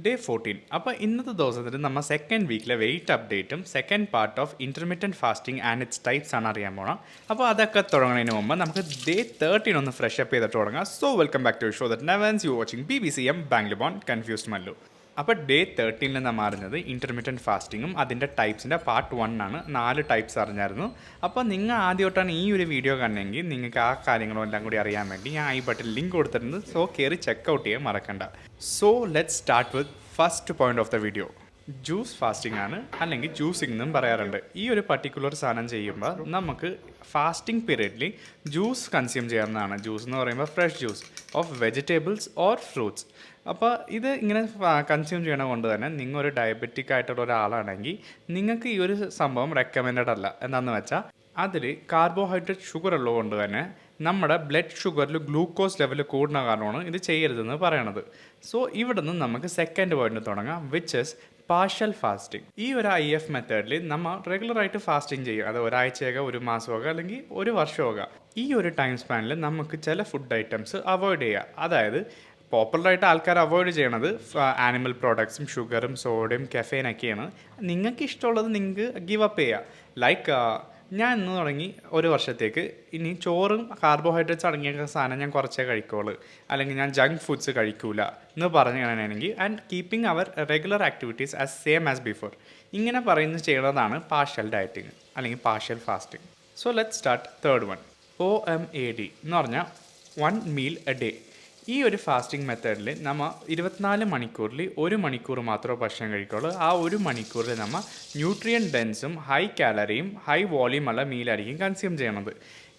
Day 14. അപ്പോൾ ഇന്നത്തെ ദിവസത്തിൽ നമ്മൾ സെക്കൻഡ് വീക്കിലെ വെയിറ്റ് അപ്ഡേറ്റും second part of intermediate fasting and its types ആണ് അറിയാൻ പോകണം. അപ്പോൾ അതൊക്കെ തുടങ്ങുന്നതിന് മുമ്പ് നമുക്ക് ഡേ 13 ഒന്ന് ഫ്രഷ് അപ്പ് ചെയ്തിട്ട് തുടങ്ങാം. So welcome back to show that നെവൻസ് you watching BBCM Bangalore born confused Mallu. അപ്പോൾ ഡേ 13 നമ്മൾ അറിഞ്ഞത് ഇൻ്റർമീഡിയറ്റ് ഫാസ്റ്റിങ്ങും അതിൻ്റെ ടൈപ്സിൻ്റെ പാർട്ട് 1 ആണ്. 4 ടൈപ്സ് അറിഞ്ഞായിരുന്നു. അപ്പോൾ നിങ്ങൾ ആദ്യമായിട്ടാണ് ഈ ഒരു വീഡിയോ കാണണമെങ്കിൽ നിങ്ങൾക്ക് ആ കാര്യങ്ങളെല്ലാം കൂടി അറിയാൻ വേണ്ടി ഞാൻ ഈ ബട്ടൺ ലിങ്ക് കൊടുത്തിട്ടുണ്ട്. സോ കയറി ചെക്കൗട്ട് ചെയ്യാൻ മറക്കണ്ട. So let's start with first point of the video. Juice fasting ആണ്, അല്ലെങ്കിൽ ജ്യൂസിംഗ് എന്നും പറയാറുണ്ട്. ഈ ഒരു പർട്ടിക്കുലർ സാധനം ചെയ്യുമ്പോൾ നമുക്ക് ഫാസ്റ്റിംഗ് പീരീഡിൽ ജ്യൂസ് കൺസ്യൂം ചെയ്യാവുന്നതാണ്. ജ്യൂസ് എന്ന് പറയുമ്പോൾ fresh juice of vegetables or fruits. അപ്പോൾ ഇത് ഇങ്ങനെ കൺസ്യൂം ചെയ്യണ കൊണ്ട് തന്നെ നിങ്ങൾ ഒരു ഡയബറ്റിക് ആയിട്ടുള്ള ഒരാളാണെങ്കിൽ നിങ്ങൾക്ക് ഈ ഒരു സംഭവം റെക്കമെൻഡഡ് അല്ല. എന്താണെന്ന് വെച്ചാൽ അതിൽ കാർബോഹൈഡ്രേറ്റ് ഷുഗർ ഉള്ളതുകൊണ്ട് തന്നെ നമ്മുടെ ബ്ലഡ് ഷുഗറിൽ ഗ്ലൂക്കോസ് ലെവൽ കൂടുന്ന കാരണമാണ് ഇത് ചെയ്യരുതെന്ന് പറയണത്. സോ ഇവിടെ നിന്ന് നമുക്ക് സെക്കൻഡ് പോയിന്റ് തുടങ്ങാം, വിച്ച് ഇസ് പാർഷ്യൽ ഫാസ്റ്റിംഗ്. ഈ ഒരു IF മെത്തേഡിൽ നമ്മൾ റെഗുലറായിട്ട് ഫാസ്റ്റിംഗ് ചെയ്യും. അത് ഒരാഴ്ചയൊക്കെ, ഒരു മാസമൊക്കെ, അല്ലെങ്കിൽ ഒരു വർഷമൊക്കെ. ഈ ഒരു ടൈം സ്പാനിൽ നമുക്ക് ചില ഫുഡ് ഐറ്റംസ് അവോയ്ഡ് ചെയ്യുക. അതായത് പോപ്പുലറായിട്ട് ആൾക്കാർ അവോയ്ഡ് ചെയ്യണത് ആനിമൽ പ്രോഡക്ട്സും ഷുഗറും സോഡയും കഫേനൊക്കെയാണ്. നിങ്ങൾക്ക് ഇഷ്ടമുള്ളത് നിങ്ങൾക്ക് ഗിവ് അപ്പ് ചെയ്യുക. ലൈക്ക് ഞാൻ ഇന്ന് തുടങ്ങി ഒരു വർഷത്തേക്ക് ഇനി ചോറും കാർബോഹൈഡ്രേറ്റ്സ് അടങ്ങിയ സാധനം ഞാൻ കുറച്ചേ കഴിക്കുള്ളൂ, അല്ലെങ്കിൽ ഞാൻ ജങ്ക് ഫുഡ്സ് കഴിക്കൂല എന്ന് പറഞ്ഞാണെങ്കിൽ and keeping our regular activities as same as before, ഇങ്ങനെ പറയുന്നത് ചെയ്യുന്നതാണ് പാർഷ്യൽ ഡയറ്റിങ് അല്ലെങ്കിൽ partial fasting. So let start third one, OMAD എന്ന് പറഞ്ഞാൽ 1 meal a day. ഈ ഒരു ഫാസ്റ്റിംഗ് മെത്തേഡിൽ നമ്മൾ 24 മണിക്കൂറിൽ 1 മണിക്കൂർ മാത്രമേ ഭക്ഷണം കഴിക്കുള്ളൂ. ആ 1 മണിക്കൂറിൽ നമ്മൾ ന്യൂട്രിയൻ ഡെൻസും ഹൈ കാലറിയും ഹൈ വോളിയം ഉള്ള മീലായിരിക്കും കൺസ്യൂം ചെയ്യണത്.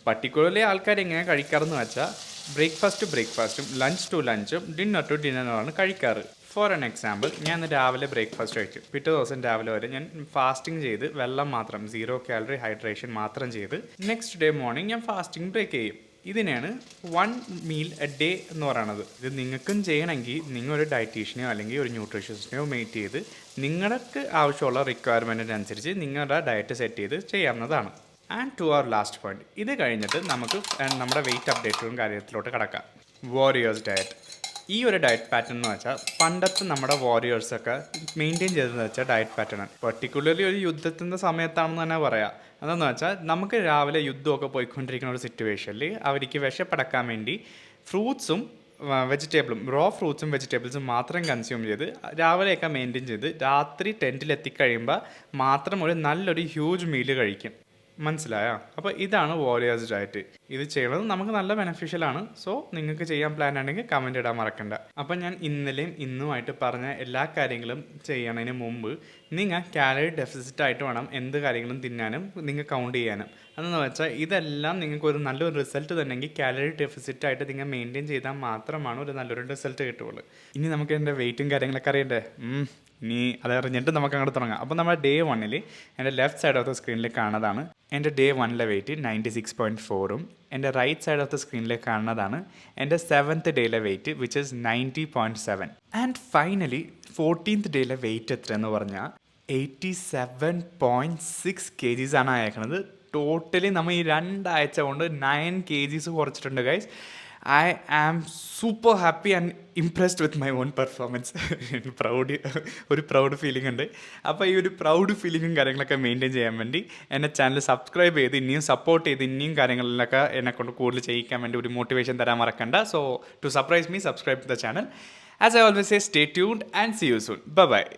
പർട്ടിക്കുലർലി ആൾക്കാർ എങ്ങനെ കഴിക്കാറെന്ന് വെച്ചാൽ ബ്രേക്ക്ഫാസ്റ്റും ലഞ്ച് ടു ലഞ്ചും ഡിന്നർ ടു ഡിന്നറുമാണ് കഴിക്കാറ്. ഫോർ ആൻ എക്സാമ്പിൾ, ഞാൻ ഇന്ന് രാവിലെ ബ്രേക്ക്ഫാസ്റ്റ് കഴിച്ചു. പിറ്റേ ദിവസം രാവിലെ വരെ ഞാൻ ഫാസ്റ്റിംഗ് ചെയ്ത് വെള്ളം മാത്രം 0 കാലറി ഹൈഡ്രേഷൻ മാത്രം ചെയ്ത് നെക്സ്റ്റ് ഡേ മോർണിംഗ് ഞാൻ ഫാസ്റ്റിംഗ് ബ്രേക്ക് ചെയ്യും. ഇതിനെയാണ് 1 meal a day എന്ന് പറയുന്നത്. ഇത് നിങ്ങൾക്കും ചെയ്യണമെങ്കിൽ നിങ്ങളൊരു ഡയറ്റീഷ്യനെയോ അല്ലെങ്കിൽ ഒരു ന്യൂട്രീഷ്യനിസ്റ്റിനെയോ മീറ്റ് ചെയ്ത് നിങ്ങൾക്ക് ആവശ്യമുള്ള റിക്വയർമെൻറ്റിനനുസരിച്ച് നിങ്ങളുടെ ഡയറ്റ് സെറ്റ് ചെയ്ത് ചെയ്യാവുന്നതാണ്. And to our last point, ഇത് കഴിഞ്ഞിട്ട് നമുക്ക് നമ്മുടെ വെയിറ്റ് അപ്ഡേറ്റും കാര്യത്തിലോട്ട് കിടക്കാം. Warriors diet. ഈ ഒരു ഡയറ്റ് പാറ്റേൺ എന്ന് വെച്ചാൽ പണ്ടത്തെ നമ്മുടെ വാരിയേഴ്സൊക്കെ മെയിൻറ്റെയിൻ ചെയ്തതെന്ന് വെച്ചാൽ ഡയറ്റ് പാറ്റേൺ പർട്ടിക്കുലർലി ഒരു യുദ്ധത്തിൻ്റെ സമയത്താണെന്ന് തന്നെ പറയാം. അതെന്ന് വെച്ചാൽ നമുക്ക് രാവിലെ യുദ്ധമൊക്കെ പോയിക്കൊണ്ടിരിക്കുന്ന ഒരു സിറ്റുവേഷനിൽ അവർക്ക് വിശപ്പടക്കാൻ വേണ്ടി ഫ്രൂട്ട്സും വെജിറ്റബിളും ഫ്രൂട്ട്സും വെജിറ്റബിൾസും മാത്രം കൺസ്യൂം ചെയ്ത് രാവിലെയൊക്കെ മെയിൻറ്റെയിൻ ചെയ്ത് രാത്രി ടെൻറ്റിലെത്തിക്കഴിയുമ്പോൾ മാത്രം ഒരു നല്ലൊരു ഹ്യൂജ് മീല് കഴിക്കും. മനസ്സിലായോ? അപ്പോൾ ഇതാണ് വാരിയേഴ്സ് ഡയറ്റ്. ഇത് ചെയ്യണത് നമുക്ക് നല്ല ബെനഫിഷ്യലാണ്. സോ നിങ്ങൾക്ക് ചെയ്യാൻ പ്ലാൻ ആണെങ്കിൽ കമൻറ്റ് ഇടാൻ മറക്കണ്ട. അപ്പം ഞാൻ ഇന്നലെയും ഇന്നുമായിട്ട് പറഞ്ഞ എല്ലാ കാര്യങ്ങളും ചെയ്യണതിന് മുമ്പ് നിങ്ങൾ കാലറി ഡെഫിസിറ്റ് ആയിട്ട് വേണം എന്ത് കാര്യങ്ങളും തിന്നാനും നിങ്ങൾ കൗണ്ട് ചെയ്യാനും. അതെന്ന് വെച്ചാൽ ഇതെല്ലാം നിങ്ങൾക്ക് ഒരു നല്ലൊരു റിസൾട്ട് തന്നെങ്കിൽ കാലറി ഡെഫിസിറ്റ് ആയിട്ട് നിങ്ങൾ മെയിൻറ്റെയിൻ ചെയ്താൽ മാത്രമാണ് ഒരു നല്ലൊരു റിസൾട്ട് കിട്ടുള്ളൂ. ഇനി നമുക്ക് എൻ്റെ വെയിറ്റും കാര്യങ്ങളൊക്കെ അറിയണ്ടേ? ഇനി അതറിഞ്ഞിട്ട് നമുക്ക് അങ്ങോട്ട് തുടങ്ങാം. അപ്പോൾ നമ്മൾ ഡേ 1 എൻ്റെ ലെഫ്റ്റ് സൈഡ് ഓഫ് ദ സ്ക്രീനിൽ കാണുന്നതാണ് എൻ്റെ ഡേ 1 വെയിറ്റ് 96.4ഉം എൻ്റെ റൈറ്റ് സൈഡ് ഓഫ് ദ സ്ക്രീനിൽ കാണുന്നതാണ് എൻ്റെ 7th ഡേയിലെ weight which is 90.7. And finally 14th ഡേയിലെ വെയിറ്റ് എത്രയെന്ന് പറഞ്ഞാൽ 87.6 kgs ആണ് അയക്കണത്. ടോട്ടലി നമ്മൾ ഈ 2 ആഴ്ച കൊണ്ട് 9 kgs കുറച്ചിട്ടുണ്ട് guys. I am super happy and impressed with my own performance. ഒരു പ്രൗഡ് ഫീലിംഗ് ഉണ്ട്. അപ്പോൾ ഈ ഒരു പ്രൗഡ് ഫീലിങ്ങും കാര്യങ്ങളൊക്കെ മെയിൻറ്റെയിൻ ചെയ്യാൻ വേണ്ടി എൻ്റെ ചാനൽ സബ്സ്ക്രൈബ് ചെയ്ത് ഇനിയും സപ്പോർട്ട് ചെയ്ത് ഇനിയും കാര്യങ്ങളിലൊക്കെ എന്നെക്കൊണ്ട് കൂടുതൽ ചെയ്യിക്കാൻ വേണ്ടി ഒരു മോട്ടിവേഷൻ തരാൻ മറക്കണ്ട. So to surprise me, subscribe to the channel. As I always say, stay tuned and see you soon. Bye bye.